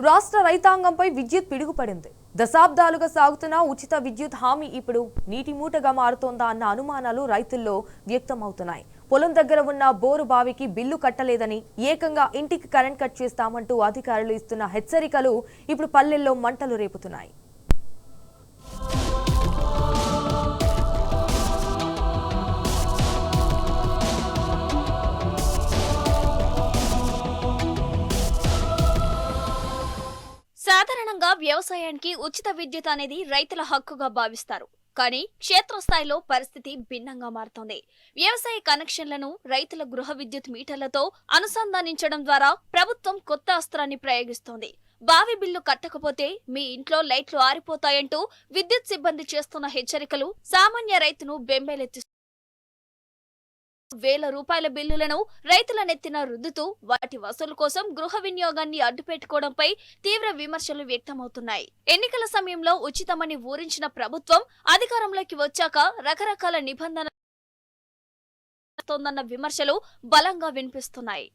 రాష్ట్ర రైతాంగంపై విద్యుత్ పిడుగుపడింది. దశాబ్దాలుగా సాగుతున్న ఉచిత విద్యుత్ హామీ ఇప్పుడు నీటి మూటగా మారుతోందా అన్న అనుమానాలు రైతుల్లో వ్యక్తమవుతున్నాయి. పొలం దగ్గర ఉన్న బోరు బావికి బిల్లు కట్టలేదని ఏకంగా ఇంటికి కరెంట్ కట్ చేస్తామంటూ అధికారులు ఇస్తున్న హెచ్చరికలు ఇప్పుడు పల్లెల్లో మంటలు రేపుతున్నాయి. సాధారణంగా వ్యవసాయానికి ఉచిత విద్యుత్ అనేది రైతుల హక్కుగా భావిస్తారు. కానీ క్షేత్రస్థాయిలో పరిస్థితి భిన్నంగా మారుతోంది. వ్యవసాయ కనెక్షన్లను రైతుల గృహ విద్యుత్ మీటర్లతో అనుసంధానించడం ద్వారా ప్రభుత్వం కొత్త అస్త్రాన్ని ప్రయోగిస్తోంది. బావి బిల్లు కట్టకపోతే మీ ఇంట్లో లైట్లు ఆరిపోతాయంటూ విద్యుత్ సిబ్బంది చేస్తున్న హెచ్చరికలు సామాన్య రైతును బెంబేలెత్తిస్తున్నాయి. వేల రూపాయల బిల్లులను రైతుల నెత్తిన రుద్దుతూ వాటి వసూలు కోసం గృహ వినియోగాన్ని అడ్డుపెట్టుకోవడంపై తీవ్ర విమర్శలు వ్యక్తమవుతున్నాయి. ఎన్నికల సమయంలో ఉచితమని ఊరించిన ప్రభుత్వం అధికారంలోకి వచ్చాక రకరకాల నిబంధనలన్న విమర్శలు బలంగా వినిపిస్తున్నాయి.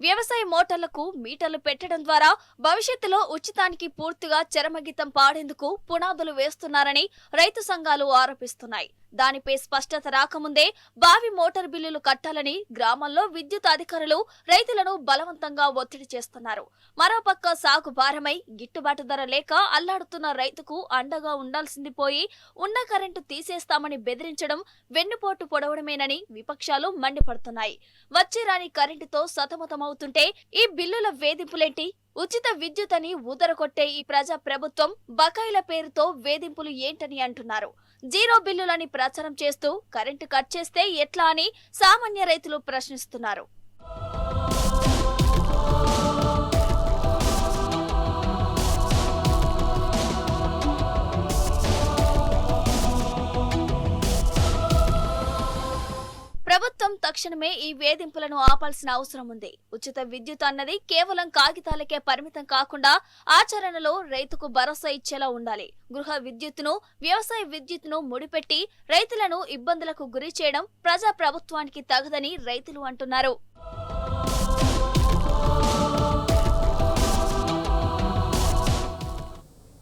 వ్యవసాయ మోటార్లకు మీటర్లు పెట్టడం ద్వారా భవిష్యత్తులో ఉచితానికి పూర్తిగా చరమగీతం పాడేందుకు పునాదులు వేస్తున్నారని రైతు సంఘాలు ఆరోపిస్తున్నాయి. దానిపై స్పష్టత రాకముందే బావి మోటార్ బిల్లులు కట్టాలని గ్రామాల్లో విద్యుత్ అధికారులు రైతులను బలవంతంగా ఒత్తిడి చేస్తున్నారు. మరోపక్క సాగు భారమై గిట్టుబాటు ధర లేక అల్లాడుతున్న రైతుకు అండగా ఉండాల్సింది పోయి ఉన్న కరెంటు తీసేస్తామని బెదిరించడం వెన్నుపోటు పొడవడమేనని విపక్షాలు మండిపడుతున్నాయి. వచ్చే రాని కరెంటుతో సతమతమవుతుంటే ఈ బిల్లుల వేధింపులేంటి? ఉచిత విద్యుత్ అని ఊదరకొట్టే ఈ ప్రజా ప్రభుత్వం బకాయిల పేరుతో వేధింపులు ఏంటని అంటున్నారు. జీరో బిల్లులని ప్రచారం చేస్తూ కరెంటు కట్ చేస్తే ఎట్లా అని సామాన్య రైతులు ప్రశ్నిస్తున్నారు. ప్రభుత్వం తక్షణమే ఈ వేధింపులను ఆపాల్సిన అవసరం ఉంది. ఉచిత విద్యుత్ అన్నది కేవలం కాగితాలకే పరిమితం కాకుండా ఆచరణలో రైతుకు భరోసా ఇచ్చేలా ఉండాలి. గృహ విద్యుత్తును వ్యవసాయ విద్యుత్తును ముడిపెట్టి రైతులను ఇబ్బందులకు గురి చేయడం ప్రజా ప్రభుత్వానికి తగదని రైతులు అంటున్నారు.